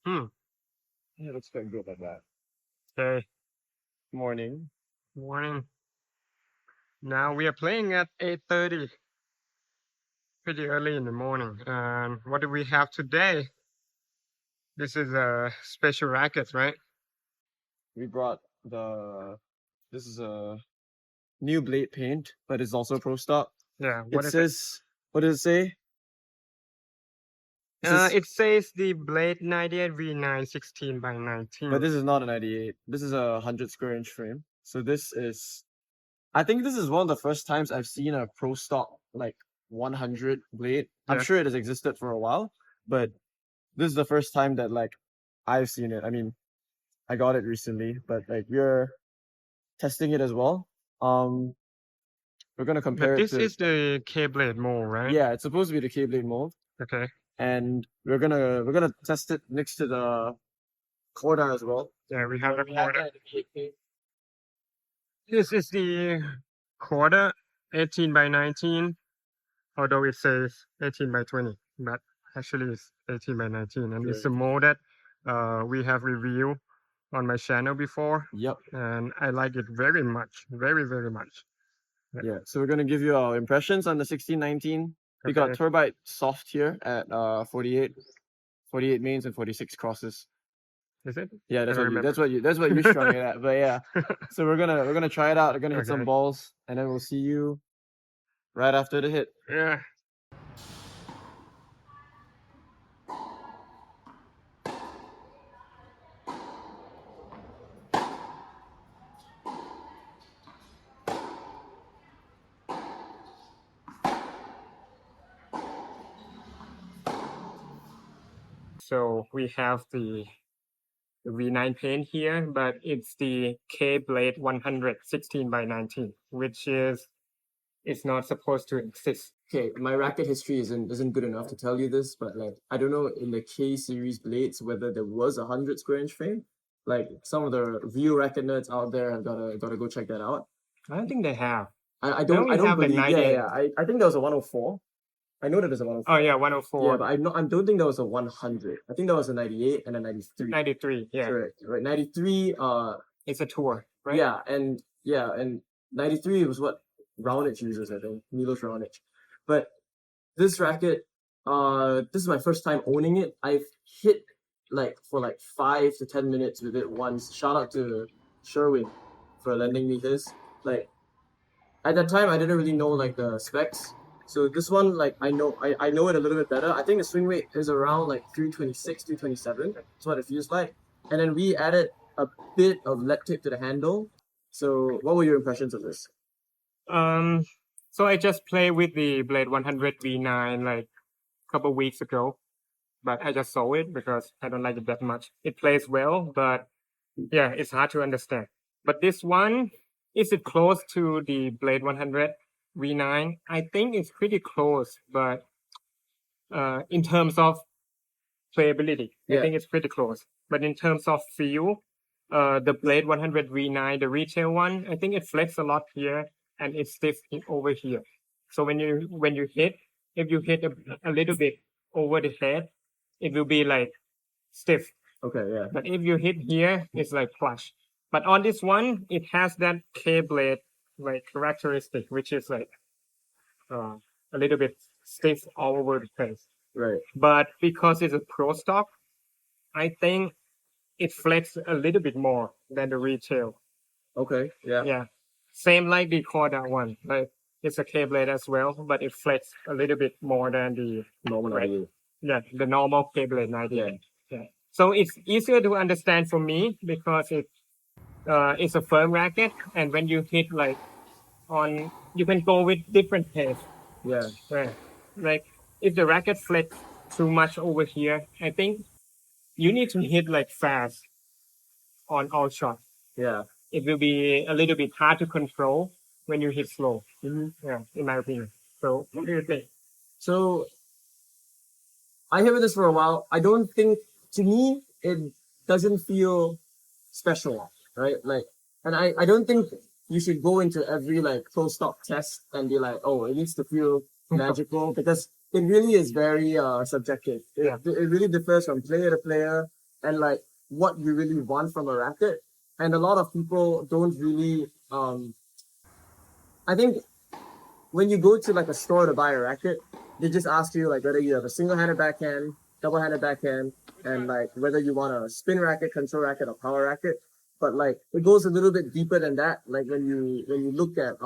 Hmm. Yeah, looks quite good like that. Okay. Morning. Morning. Now we are playing at 8:30. Pretty early in the morning. And what do we have today? This is a special racket, right? We brought this is a new blade paint, but it's also pro stock. Yeah. It What is it? says, what does it say? It says, It says the Blade 98 V9 16 by but 19. this is not a 98. This is a 100 square inch frame. So I think this is one of the first times I've seen a pro stock like 100 blade. I'm Yeah. sure it has existed for a while, but this is the first time that like I've seen it. I mean, I got it recently, but like we're testing it as well. Um, we're gonna But compare it this to, is the K-Blade mold, right? yeah, it's supposed to be the K-blade mold, Okay. and we're gonna test it next to the Corda as well. Yeah, we have the We have quarter. that in the 8K. This is the quarter 18 by 19, although it says 18 by 20, but actually it's 18 by 19. And it's Right. a mold that we have reviewed on my channel before, Yep. and I like it very much, very, very much. Yeah. Yeah. So we're gonna give you our impressions on the 1619. We got Okay. Turbite soft here at 48 mains and 46 crosses. Is it? Yeah, I don't remember. that's what you strung it at. But yeah. So we're gonna try it out. We're gonna hit some Okay. balls, and then we'll see you right after the hit. Yeah. So we have the V9 paint here, but it's the K-Blade 100 16 by 19, which is it's not supposed to exist. Okay, my racket history isn't good enough to tell you this, but like I don't know in the K series blades whether there was a 100 square inch frame. Like some of the real racket nerds out there have gotta go check that out. I don't think they have. I Now don't we I don't have the believe, yeah, 98. yeah. I think there was a 104. I know that there's a Oh 104. yeah, Yeah, 104, but I don't think there was a 100. I think there was a 98 and a 93. 93. Yeah, Correct. Right. 93 it's a tour, right? yeah, and 93 was what Raonic uses, I think. Milos Raonic. But this racket, this is my first time owning it. I've hit like for like 5 to 10 minutes with it once. Shout out to Sherwin for lending me his. Like at that time, I didn't really know like the specs. So this one, like I know it a little bit better. I think the swing weight is around like 326, 327. That's what it feels like. And then we added a bit of lead tip to the handle. So what were your impressions of this? Um, so I just played with the Blade 100 V9 like a couple weeks ago, but I just saw it because I don't like it that much. It plays well, but yeah, it's hard to understand. But this one, is it close to the Blade 100 V9? I think it's pretty close, but in terms of playability, I Yeah. think it's pretty close. But in terms of feel, the Blade 100 V9, the retail one, I think it flex a lot here and it's stiff over here. So when you hit, if you hit a little bit over the head, it will be like stiff. Okay, yeah. But if you hit here, it's like plush. But on this one, it has that K-blade like characteristic, which is like a little bit stiff all over the place. Right. But because it's a pro stock, I think it flex a little bit more than the retail. Okay, yeah. Yeah. Same like the Corda one. Like it's a K-blade as well, but it flex a little bit more than the Normal right. idea. Yeah, the normal K-blade 98. Yeah. So it's easier to understand for me because it's a firm racket, and when you hit like on, you can go with different pace. Yeah. Right. Like if the racket flex too much over here, I think you need to hit like fast on all shots. Yeah. It will be a little bit hard to control when you hit slow. Yeah, in my opinion. So what do you think? So I have this for a while. I don't think, to me, it doesn't feel special, right? Like, and I don't think you should go into every like pro stock test and be like, oh, it needs to feel magical, because it really is very subjective. Yeah. It really differs from player to player. and like what you really want from a racket. And a lot of people don't really I think when you go to like a store to buy a racket, they just ask you like whether you have a single-handed backhand, double-handed backhand, and like whether you want a spin racket, control racket, or power racket. But like it goes a little bit deeper than that. Like when you look at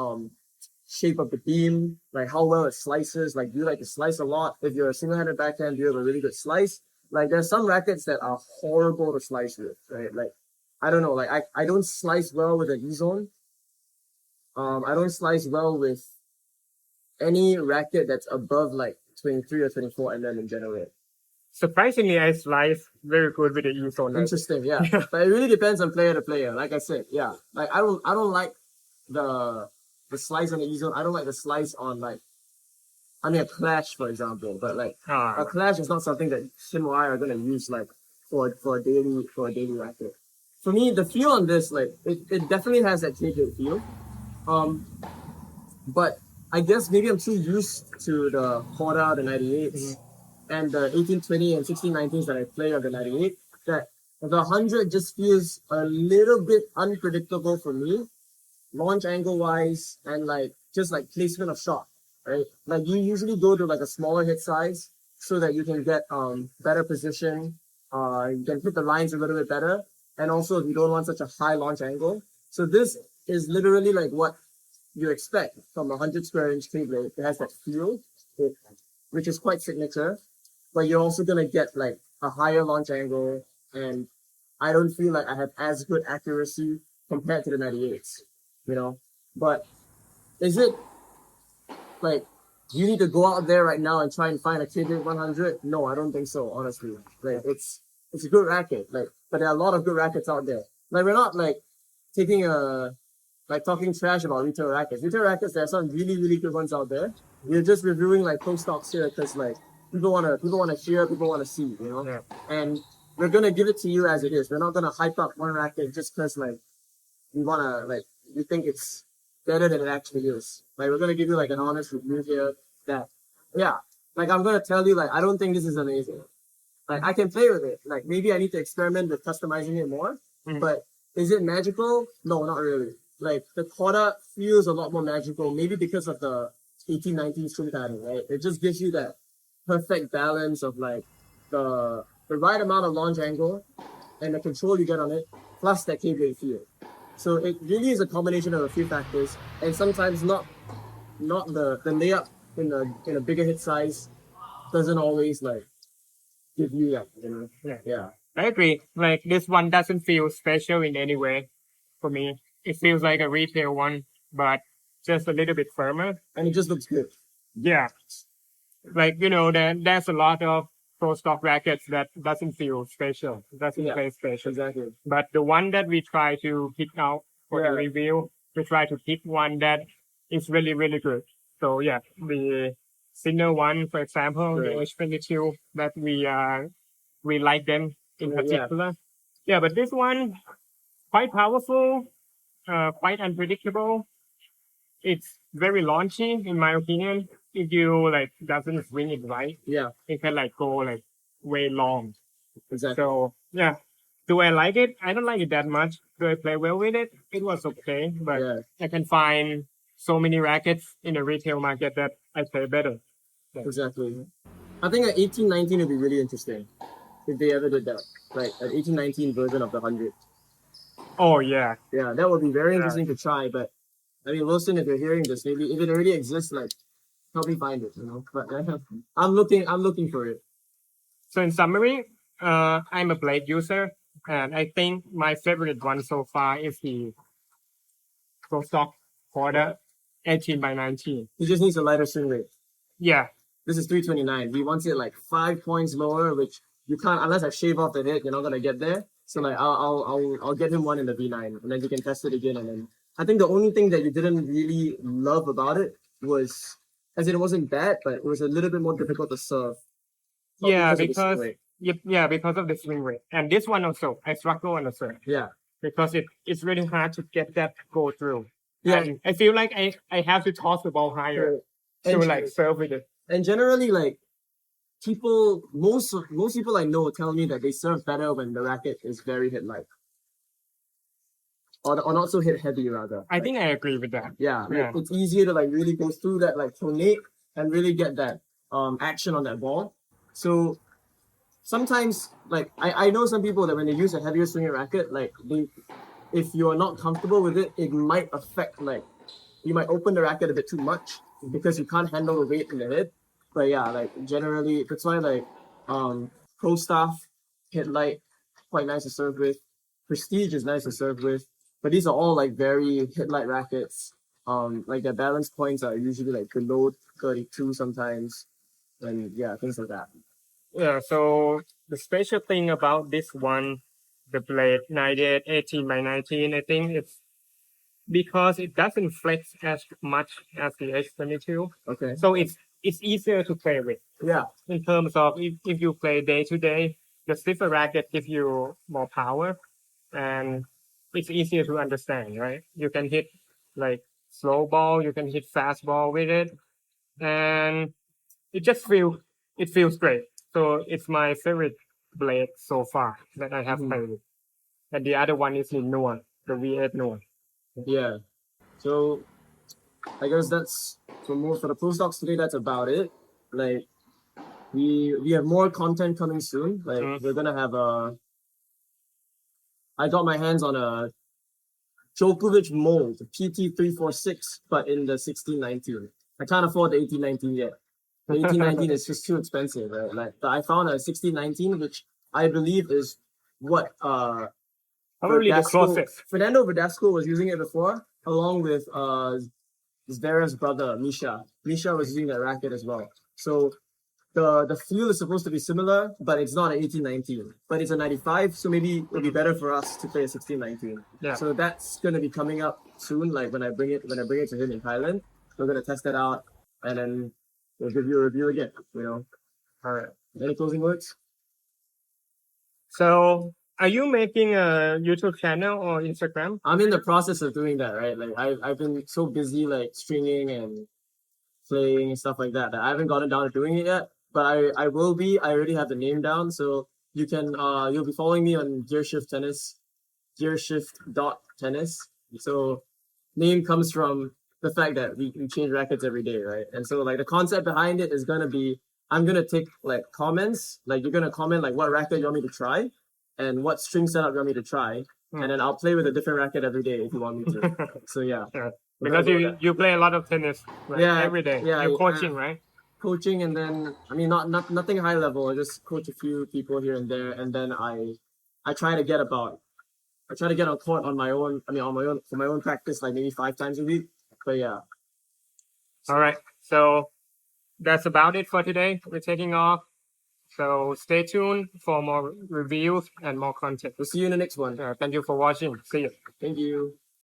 shape of the beam, like how well it slices, like do you like to slice a lot? If you're a single-handed backhand, do you have a really good slice? Like there's some rackets that are horrible to slice with, right? Like I don't know, like I don't slice well with an E-zone. I don't slice well with any racket that's above like 23 or 24 and then in general. Surprisingly, I slice very good with the E-zone. Interesting, yeah. But it really depends on player to player. Like I said, yeah. Like I don't like the slice on the E-zone. I don't like the slice on like a Clash, for example. But like a Clash is not something that Shinwai are gonna use like for a daily racket. For me, the feel on this, like it definitely has that KJ feel. But I guess maybe I'm too used to the Korda, the 98s, and the 1820 and 1619s that I play on the 98, that the 100 just feels a little bit unpredictable for me, launch angle wise, and like just like placement of shot, right? Like you usually go to like a smaller hit size so that you can get better position, you can hit the lines a little bit better, and also if you don't want such a high launch angle. So this is literally like what you expect from a 100 square inch Keyblade. It has that feel, which is quite signature, but you're also gonna get like a higher launch angle, and I don't feel like I have as good accuracy compared to the 98s, you know. But is it like you need to go out there right now and try and find a Keyblade 100? No, I don't think so. Honestly, like it's a good racket, like, but there are a lot of good rackets out there. Like we're not like taking a like talking trash about retail rackets. Retail rackets, there are some really, really good ones out there. We're just reviewing like pro stocks here because like people wanna hear, people wanna see, you know? Yeah. And we're gonna give it to you as it is. We're not gonna hype up one racket just because like we think it's better than it actually is. Like we're gonna give you like an honest review here that yeah, like I'm gonna tell you like I don't think this is amazing. Like I can play with it. Like maybe I need to experiment with customizing it more. But is it magical? No, not really. Like the Korda feels a lot more magical, maybe because of the 1819 string pattern, right? It just gives you that perfect balance of like the right amount of launch angle and the control you get on it, plus that Keyblade feel. So it really is a combination of a few factors, and sometimes not the layup in a bigger hit size doesn't always like give you that, you know? Yeah. I agree. Like this one doesn't feel special in any way for me. It feels like a retail one, but just a little bit firmer. And it just looks good. Yeah. Like, there's a lot of pro stock rackets that doesn't feel special, doesn't Yeah. play special. Exactly. But the one that we try to pick out for the Yeah. review, we try to pick one that is really, really good. So yeah, the Sinner one, for example, the Right. H22, that we like them in Yeah. particular. Yeah, but this one, quite powerful, quite unpredictable. It's very launchy, in my opinion. If you like doesn't swing it right, Yeah. it can like go like way long. Exactly. So yeah, do I like it? I don't like it that much. Do I play well with it? It was okay, but Yeah. I can find so many rackets in the retail market that I play better. Exactly. I think an 1819 would be really interesting if they ever did that. Like an 1819 version of the 100. Oh yeah, Yeah, that would be very Yeah. interesting to try. But I mean, Wilson, if you're hearing this, maybe if it already exists, like help me find it, you know. But I'm looking for it. So in summary, I'm a Blade user, and I think my favorite one so far is the Pro Stock Quarter 18 by 19. He just needs a lighter swing rate. Yeah, This is 329. He wants it like 5 points lower, which you can't unless I shave off the hit. You're not gonna get there. So like I'll get him one in the V9, and then you can test it again. And then I think the only thing that you didn't really love about it was, as in it wasn't bad, but it was a little bit more difficult to serve. Probably yeah, of the swing because rate. yeah, because of the swing rate, and this one also I struggle on the serve Yeah. because it's really hard to get that go through. Yeah. And I feel like I have to toss the ball higher to And- like serve with it. And generally, like most people I know tell me that they serve better when the racket is very hit light. Or not so hit heavy rather. I think I agree with that. Yeah, like, Yeah. it's easier to like really go through that like pronate and really get that action on that ball. So sometimes like I know some people that when they use a heavier swinging racket, like if you're not comfortable with it, it might affect like you might open the racket a bit too much because you can't handle the weight in the head. But yeah, like generally that's why like Pro Staff, Hit Light, quite nice to serve with. Prestige is nice to serve with. But these are all like very hit light rackets. Like their balance points are usually like below 32 sometimes. And yeah, things like that. Yeah, so the special thing about this one, the Blade 98 18 by 19, I think it's because it doesn't flex as much as the H22. Okay. So it's easier to play with. Yeah. In terms of if you play day to day, the stiffer racket gives you more power and it's easier to understand, right? You can hit like slow ball, you can hit fast ball with it, and it feels great. So it's my favorite blade so far that I have Mhm. played with. And the other one is the Noah, the V8 Noah. Yeah. So I guess that's for the postdocs today. That's about it. Like we have more content coming soon. Like we're gonna have I got my hands on a Djokovic mold PT346, but in the 1619. I can't afford the 1819 yet. The 1819 is just too expensive. Right? Like I found a 1619, which I believe is what Probably the Verdasco, closest. Fernando Verdasco was using it before, along with Zverev's brother Misha. Misha was using that racket as well. So the feel is supposed to be similar, but it's not an 1819. But it's a 95, so maybe it'll be better for us to play a 1619. Yeah. So that's gonna be coming up soon. Like when I bring it to him in Thailand, we're gonna test that out, and then we'll give you a review again. You know. All right. Any closing words? So are you making a YouTube channel or Instagram? I'm in the process of doing that, right? Like I've been so busy like stringing and playing and stuff like that I haven't gotten down to doing it yet. But I will be. I already have the name down, so you can you'll be following me on Gearshift Tennis, gearshift.tennis. So name comes from the fact that we change rackets every day, right? And so like the concept behind it is gonna be I'm gonna take like comments, like you're gonna comment like what racket you want me to try and what string setup you want me to try. And then I'll play with a different racket every day if you want me to. So yeah. Yeah. We're Because gonna do that. you play a lot of tennis like, Yeah, every day. yeah, You're coaching, yeah. right? Coaching, and then I mean not nothing high level. I just coach a few people here and there, and then I try to get on court on my own. I mean on my own for my own practice, like maybe 5 times a week. But yeah, All right. So that's about it for today. We're taking off. So stay tuned for more reviews and more content. we'll see you in the next one. Thank you for watching. See you. Thank you.